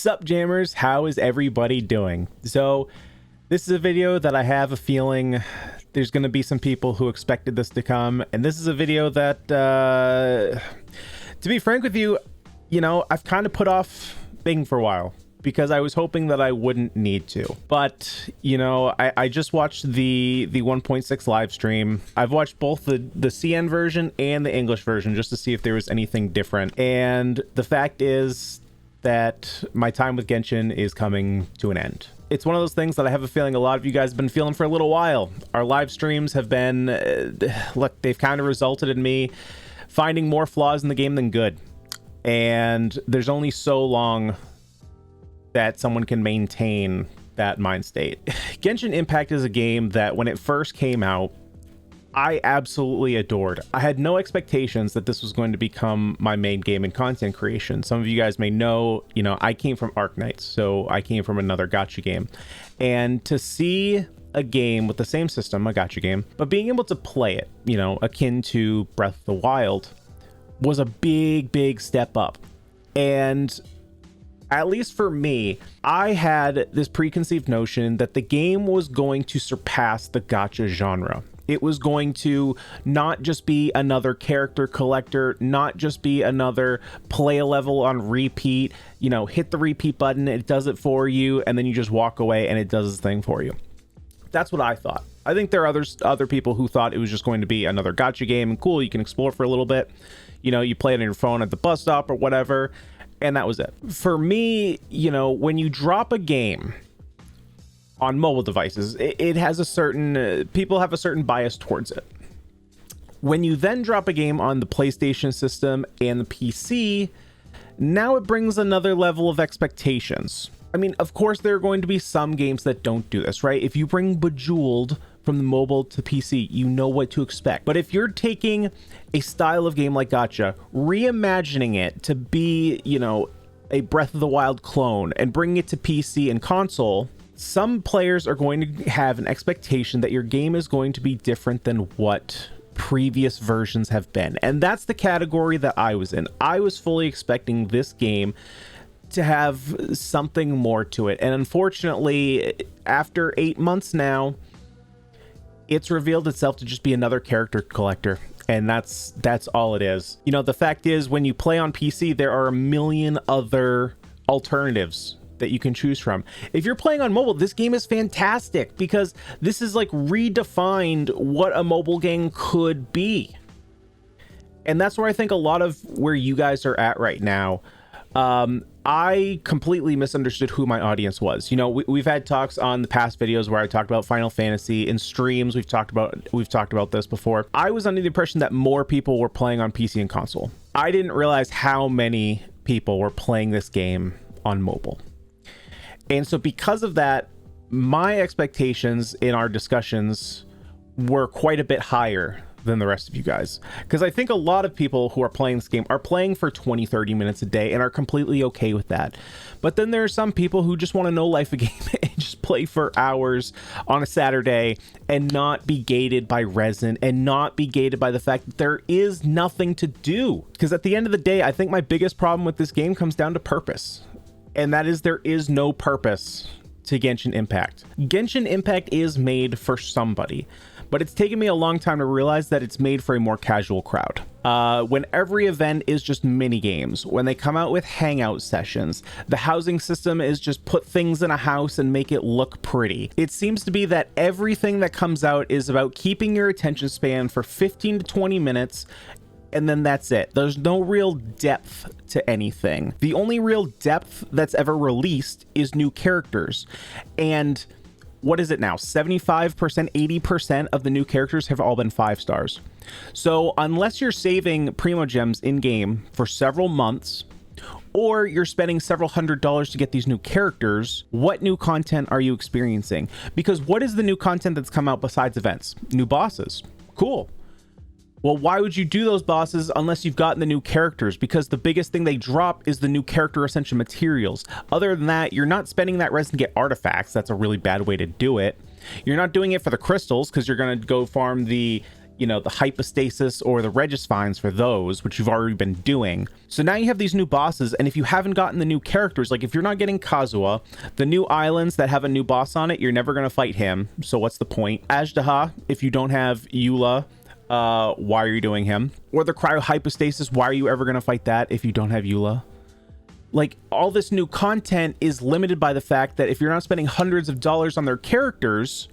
Sup jammers, how is everybody doing? So this is a video that I have a feeling there's going to be some people who expected this to come, and this is a video that to be frank with you, I've kind of put off Bing for a while because I was hoping that I wouldn't need to. But I just watched the 1.6 live stream. I've watched both the CN version and the English version just to see if there was anything different, and the fact is that my time with Genshin is coming to an end. It's one of those things that I have a feeling a lot of you guys have been feeling for a little while. Our live streams have been, look, they've kind of resulted in me finding more flaws in the game than good. And there's only so long that someone can maintain that mind state. Genshin Impact is a game that when it first came out, I absolutely adored. I had no expectations that this was going to become my main game in content creation. Some of you guys may know, I came from Arknights, so I came from another gacha game. And to see a game with the same system, a gacha game, but being able to play it, akin to Breath of the Wild, was a big step up. And at least for me, I had this preconceived notion that the game was going to surpass the gacha genre. It was going to not just be another character collector, not just be another play a level on repeat, hit the repeat button, it does it for you, and then you just walk away and it does its thing for you. That's what I thought. I think there are other people who thought it was just going to be another gacha game, and cool, you can explore for a little bit. You play it on your phone at the bus stop or whatever, and that was it. For me, when you drop a game on mobile devices, it has a certain, people have a certain bias towards it. When you then drop a game on the PlayStation system and the PC, now it brings another level of expectations. I mean, of course, there are going to be some games that don't do this, right? If you bring Bejeweled from the mobile to PC, you know what to expect. But if you're taking a style of game like gacha, reimagining it to be, a Breath of the Wild clone and bringing it to PC and console, some players are going to have an expectation that your game is going to be different than what previous versions have been. And that's the category that I was in. I was fully expecting this game to have something more to it. And unfortunately, after 8 months now, it's revealed itself to just be another character collector. And that's all it is. The fact is, when you play on PC, there are a million other alternatives that you can choose from. If you're playing on mobile, this game is fantastic because this is like redefined what a mobile game could be. And that's where I think a lot of where you guys are at right now. I completely misunderstood who my audience was. We've had talks on the past videos where I talked about Final Fantasy. In streams, we've talked about this before. I was under the impression that more people were playing on PC and console. I didn't realize how many people were playing this game on mobile. And so because of that, my expectations in our discussions were quite a bit higher than the rest of you guys. Because I think a lot of people who are playing this game are playing for 20-30 minutes a day and are completely okay with that. But then there are some people who just want to know life a game and just play for hours on a Saturday and not be gated by resin and not be gated by the fact that there is nothing to do. Because at the end of the day, I think my biggest problem with this game comes down to purpose. And that is, there is no purpose to Genshin Impact. Genshin Impact is made for somebody, but it's taken me a long time to realize that it's made for a more casual crowd. When every event is just mini games, when they come out with hangout sessions, the housing system is just put things in a house and make it look pretty. It seems to be that everything that comes out is about keeping your attention span for 15 to 20 minutes, and then that's it. There's no real depth to anything. The only real depth that's ever released is new characters. And what is it now? 75%, 80% of the new characters have all been 5 stars. So unless you're saving Primo Gems in-game for several months, or you're spending several $100s to get these new characters, what new content are you experiencing? Because what is the new content that's come out besides events? New bosses. Cool. Well, why would you do those bosses unless you've gotten the new characters? Because the biggest thing they drop is the new character ascension materials. Other than that, you're not spending that resin to get artifacts. That's a really bad way to do it. You're not doing it for the crystals because you're going to go farm the you know, the hypostasis or the regisfines for those, which you've already been doing. So now you have these new bosses, and if you haven't gotten the new characters, like if you're not getting Kazuha, the new islands that have a new boss on it, you're never going to fight him. So what's the point? Ajdaha, if you don't have Eula, why are you doing him? Or the cryohypostasis, why are you ever going to fight that if you don't have Eula? Like, all this new content is limited by the fact that if you're not spending hundreds of dollars on their characters,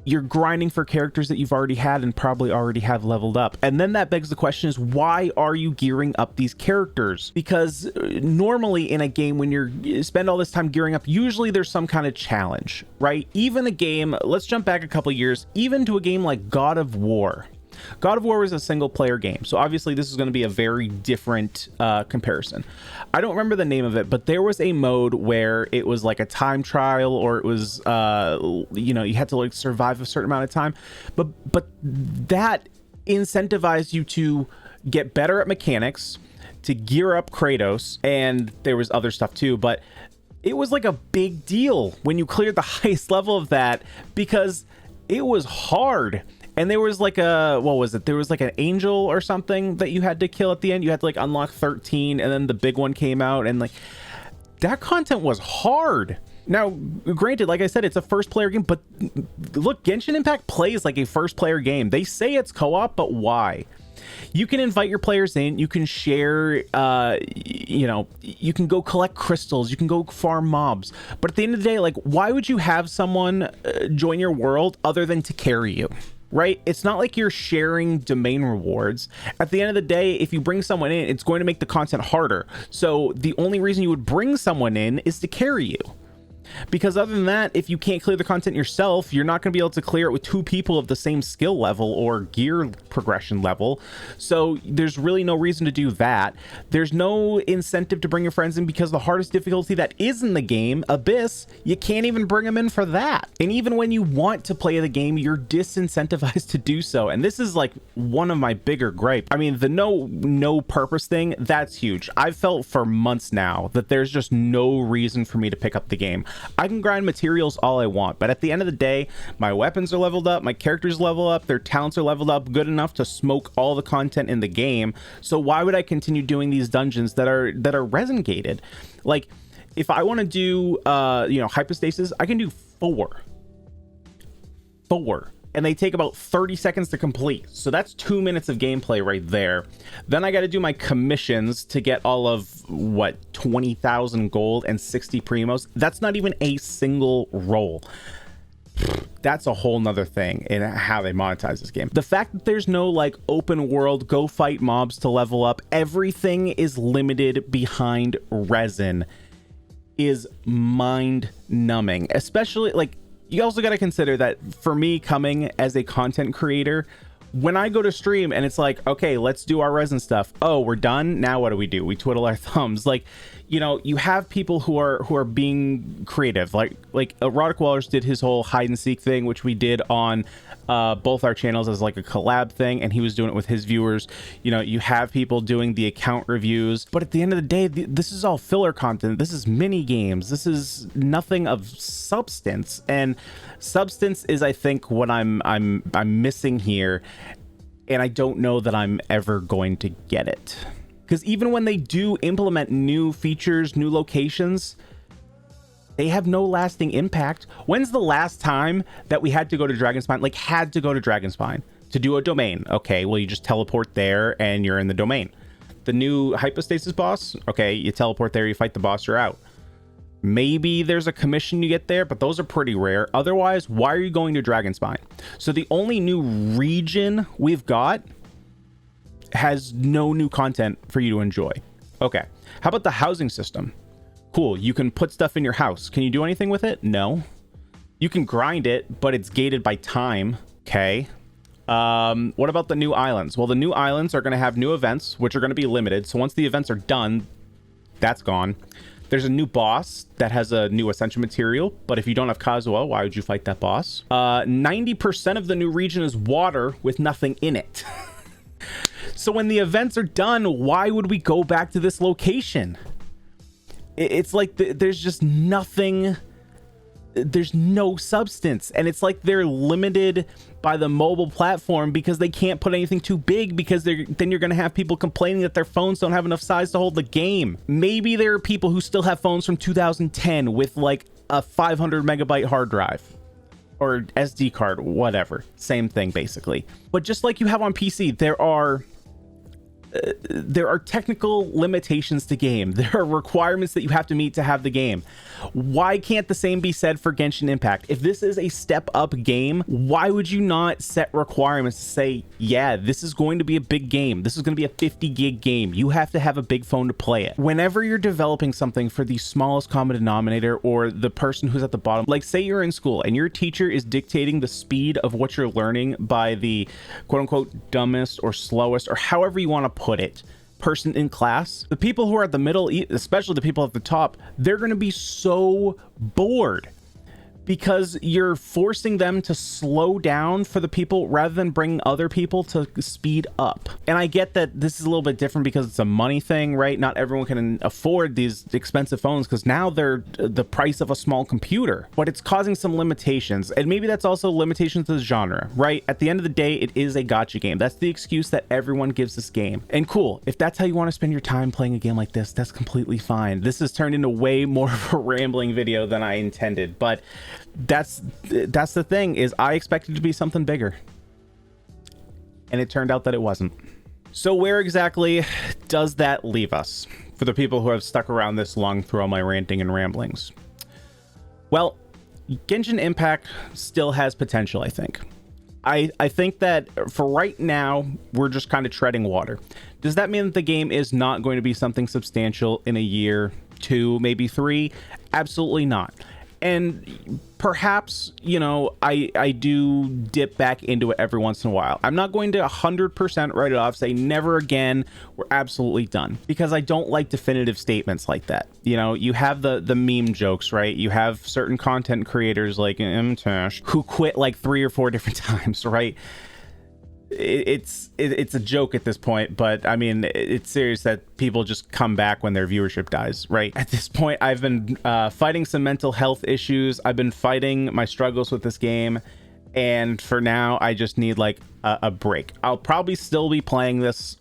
you're grinding for characters that you've already had and probably already have leveled up. And then that begs the question is, why are you gearing up these characters? Because normally in a game, when you spend all this time gearing up, usually there's some kind of challenge, right? Even a game, let's jump back a couple years, even to a game like God of War. God of War was a single player game, so obviously this is going to be a very different comparison. I don't remember the name of it, but there was a mode where it was like a time trial, or it was you know, you had to like survive a certain amount of time, but that incentivized you to get better at mechanics, to gear up Kratos, and there was other stuff too, but it was like a big deal when you cleared the highest level of that, because it was hard. And there was like a, what was it? There was like an angel or something that you had to kill at the end. You had to like unlock 13, and then the big one came out, and like that content was hard. Now, granted, like I said, it's a first player game, but look, Genshin Impact plays like a first player game. They say it's co-op, but why? You can invite your players in, you can share, you know, you can go collect crystals, you can go farm mobs. But at the end of the day, like, why would you have someone join your world other than to carry you? Right? It's not like you're sharing domain rewards. At the end of the day, if you bring someone in, it's going to make the content harder. So the only reason you would bring someone in is to carry you. Because other than that, if you can't clear the content yourself, you're not going to be able to clear it with two people of the same skill level or gear progression level. So there's really no reason to do that. There's no incentive to bring your friends in, because the hardest difficulty that is in the game, Abyss, you can't even bring them in for that. And even when you want to play the game, you're disincentivized to do so. And this is like one of my bigger gripes. I mean, the no purpose thing, that's huge. I've felt for months now that there's just no reason for me to pick up the game. I can grind materials all I want, but at the end of the day, my weapons are leveled up, my characters level up, their talents are leveled up good enough to smoke all the content in the game. So why would I continue doing these dungeons that are resin gated? Like, if I want to do you know, hypostasis, I can do four, and they take about 30 seconds to complete. So that's 2 minutes of gameplay right there. Then I got to do my commissions to get all of, what, 20,000 gold and 60 primos. That's not even a single roll. That's a whole nother thing in how they monetize this game. The fact that there's no like open world, go fight mobs to level up, everything is limited behind resin, is mind numbing. Especially, like, you also got to consider that for me, coming as a content creator, when I go to stream and it's like, okay, let's do our resin stuff. Oh, we're done. Now what do? We twiddle our thumbs. Like, you know, you have people who are being creative. Like Erotic Wallers did his whole hide and seek thing, which we did on both our channels as like a collab thing, and he was doing it with his viewers. You know, you have people doing the account reviews, but at the end of the day, this is all filler content. This is mini games. This is nothing of substance, and substance is, I think, what I'm missing here, and I don't know that I'm ever going to get it. Because even when they do implement new features, new locations, they have no lasting impact. When's the last time that we had to go to Dragonspine? Like, had to go to Dragonspine to do a domain. Okay, well, you just teleport there and you're in the domain. The new hypostasis boss, okay, you teleport there, you fight the boss, you're out. Maybe there's a commission you get there, but those are pretty rare. Otherwise, why are you going to Dragonspine? So the only new region we've got has no new content for you to enjoy. Okay, how about the housing system? Cool, you can put stuff in your house. Can you do anything with it? No. You can grind it, but it's gated by time. Okay. What about the new islands? Well, the new islands are going to have new events, which are going to be limited. So once the events are done, that's gone. There's a new boss that has a new ascension material, but if you don't have Kazuha, why would you fight that boss? 90% of the new region is water with nothing in it. So when the events are done, why would we go back to this location? It's like there's just nothing there's no substance, and it's like they're limited by the mobile platform because they can't put anything too big, because then you're going to have people complaining that their phones don't have enough size to hold the game. Maybe there are people who still have phones from 2010 with like a 500 megabyte hard drive or SD card, whatever, same thing basically. But just like you have on PC, there are technical limitations to game. There are requirements that you have to meet to have the game. Why can't the same be said for Genshin Impact? If this is a step up game, why would you not set requirements to say, yeah, this is going to be a big game. This is going to be a 50 gig game. You have to have a big phone to play it. Whenever you're developing something for the smallest common denominator, or the person who's at the bottom, like say you're in school and your teacher is dictating the speed of what you're learning by the quote unquote dumbest or slowest, or however you want to put it, person in class, the people who are at the middle, especially the people at the top, they're going to be so bored because you're forcing them to slow down for the people rather than bring other people to speed up. And I get that this is a little bit different because it's a money thing, right? Not everyone can afford these expensive phones because now they're the price of a small computer, but it's causing some limitations. And maybe that's also limitations to the genre, right? At the end of the day, it is a gacha game. That's the excuse that everyone gives this game. And cool, if that's how you want to spend your time playing a game like this, that's completely fine. This has turned into way more of a rambling video than I intended, but that's the thing, is I expected it to be something bigger, and it turned out that it wasn't. So where exactly does that leave us for the people who have stuck around this long through all my ranting and ramblings? Well, Genshin Impact still has potential, I think. I think that for right now, we're just kind of treading water. Does that mean that the game is not going to be something substantial in a year, 2, maybe 3? Absolutely not. And perhaps, you know, I do dip back into it every once in a while. I'm not going to 100% write it off, say never again, we're absolutely done, because I don't like definitive statements like that. You know, you have the meme jokes, right? You have certain content creators like Mtash who quit like 3 or 4 different times, right? It's a joke at this point, but I mean, it's serious that people just come back when their viewership dies, right? At this point, I've been fighting some mental health issues. I've been fighting my struggles with this game, and for now, I just need like a break. I'll probably still be playing this,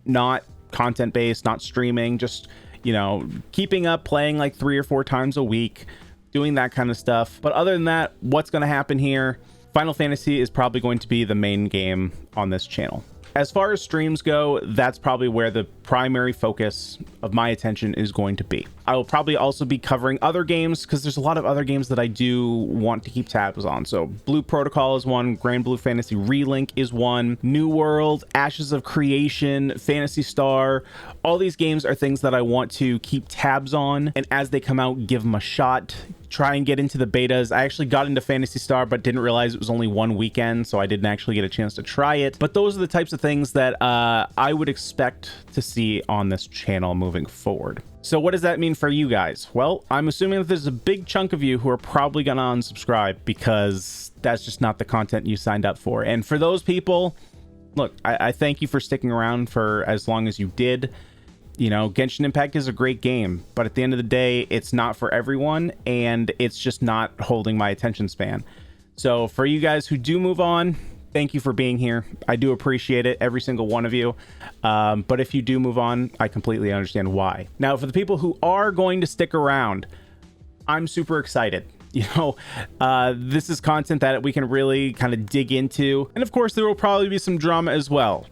not content based, not streaming, just, you know, keeping up, playing like 3 or 4 times a week, doing that kind of stuff. But other than that, what's going to happen here? Final Fantasy is probably going to be the main game on this channel. As far as streams go, that's probably where the primary focus of my attention is going to be. I will probably also be covering other games because there's a lot of other games that I do want to keep tabs on. So Blue Protocol is one, Grand Blue Fantasy Relink is one, New World, Ashes of Creation, Phantasy Star. All these games are things that I want to keep tabs on, and as they come out, give them a shot. Try and get into the betas. I actually got into Phantasy Star, but didn't realize it was only one weekend, so I didn't actually get a chance to try it. But those are the types of things that I would expect to see on this channel moving forward. So what does that mean for you guys? Well, I'm assuming that there's a big chunk of you who are probably gonna unsubscribe because that's just not the content you signed up for. And for those people, look, I thank you for sticking around for as long as you did. You know, Genshin Impact is a great game, but at the end of the day, it's not for everyone, and it's just not holding my attention span. So for you guys who do move on, thank you for being here. I do appreciate it, every single one of you. But if you do move on, I completely understand why. Now, for the people who are going to stick around, I'm super excited. You know, this is content that we can really kind of dig into. And of course, there will probably be some drama as well,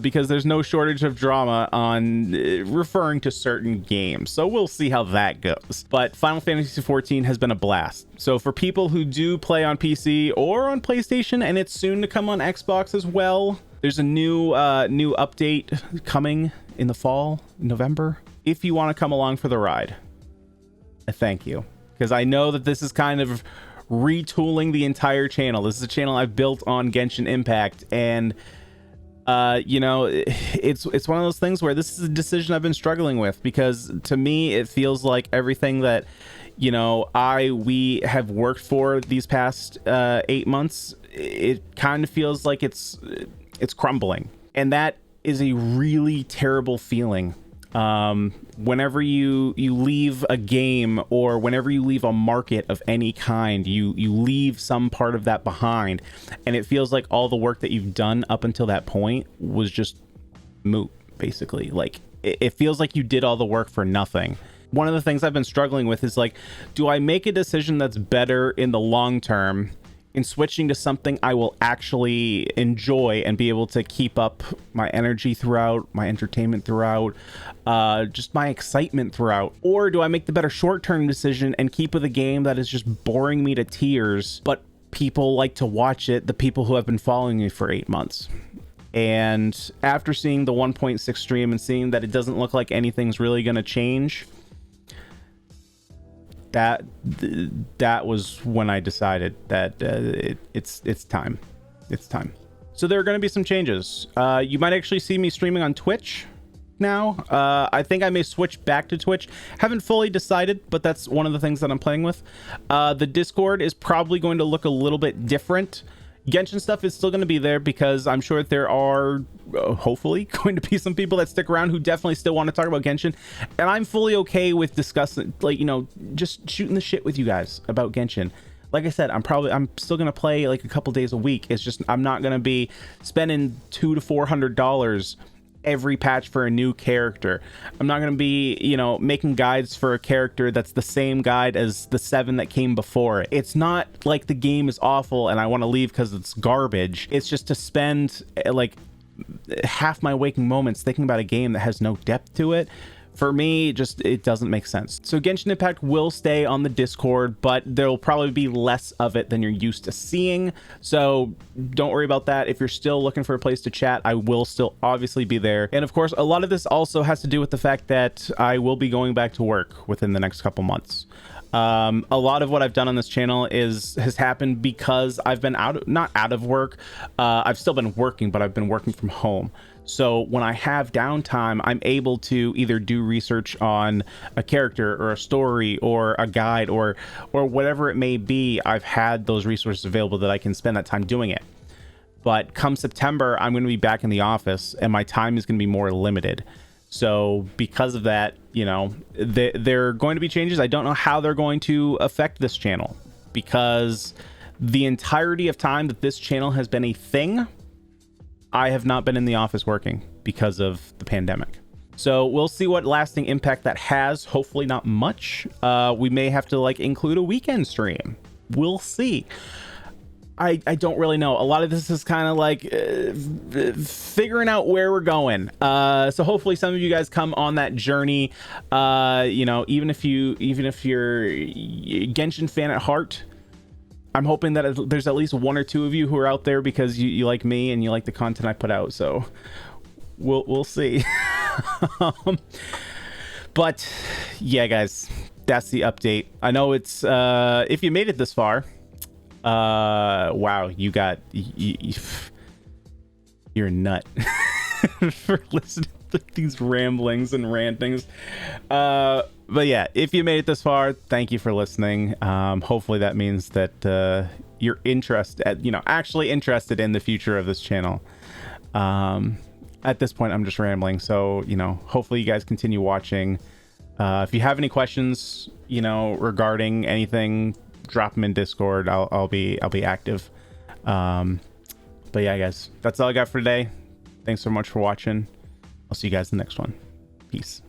because there's no shortage of drama on referring to certain games. So we'll see how that goes. But Final Fantasy XIV has been a blast. So for people who do play on PC or on PlayStation, and it's soon to come on Xbox as well, there's a new update coming in the fall, November. If you want to come along for the ride, I thank you. Because I know that this is kind of retooling the entire channel. This is a channel I've built on Genshin Impact, and you know, it's one of those things where this is a decision I've been struggling with, because to me it feels like everything that, you know, we have worked for these past 8 months, it kind of feels like it's crumbling, and that is a really terrible feeling. Whenever you leave a game, or whenever you leave a market of any kind, you leave some part of that behind, and it feels like all the work that you've done up until that point was just moot, basically. Like, it feels like you did all the work for nothing. One of the things I've been struggling with is, like, do I make a decision that's better in the long term in switching to something I will actually enjoy and be able to keep up my energy throughout, my entertainment throughout, just my excitement throughout? Or do I make the better short-term decision and keep with a game that is just boring me to tears, but people like to watch it, the people who have been following me for 8 months? And after seeing the 1.6 stream and seeing that it doesn't look like anything's really going to change, that was when I decided that it's time. It's time. So there are going to be some changes. You might actually see me streaming on Twitch now. I think I may switch back to Twitch. Haven't fully decided, but that's one of the things that I'm playing with. The Discord is probably going to look a little bit different. Genshin stuff is still going to be there because I'm sure that there are hopefully going to be some people that stick around who definitely still want to talk about Genshin, and I'm fully okay with discussing, like, you know, just shooting the shit with you guys about Genshin. Like I said, I'm still going to play like a couple days a week. It's just I'm not going to be spending $200 to $400 every patch for a new character. I'm not going to be, you know, making guides for a character that's the same guide as the 7 that came before it. It's not like the game is awful and I want to leave because it's garbage. It's just to spend like half my waking moments thinking about a game that has no depth to it. For me, just it doesn't make sense. So Genshin Impact will stay on the Discord, but there'll probably be less of it than you're used to seeing. So don't worry about that. If you're still looking for a place to chat, I will still obviously be there. And of course, a lot of this also has to do with the fact that I will be going back to work within the next couple months. A lot of what I've done on this channel has happened because I've been not out of work. I've still been working, but I've been working from home. So when I have downtime, I'm able to either do research on a character or a story or a guide or whatever it may be. I've had those resources available that I can spend that time doing it. But come September, I'm going to be back in the office and my time is going to be more limited. So because of that, you know, there are going to be changes. I don't know how they're going to affect this channel, because the entirety of time that this channel has been a thing, I have not been in the office working because of the pandemic. So we'll see what lasting impact that has. Hopefully not much. We may have to like include a weekend stream. We'll see. I don't really know. A lot of this is kind of like figuring out where we're going. So hopefully some of you guys come on that journey. You know, even if you're a Genshin fan at heart, I'm hoping that there's at least 1 or 2 of you who are out there because you like me and you like the content I put out. So we'll see. But yeah, guys, that's the update. I know it's if you made it this far, wow, you're a nut for listening to these ramblings and rantings. But yeah, if you made it this far, thank you for listening. Hopefully that means that you're actually interested in the future of this channel. At this point, I'm just rambling, so hopefully you guys continue watching. If you have any questions, regarding anything, drop them in Discord. I'll be active. But yeah, guys, that's all I got for today. Thanks so much for watching. I'll see you guys in the next one. Peace.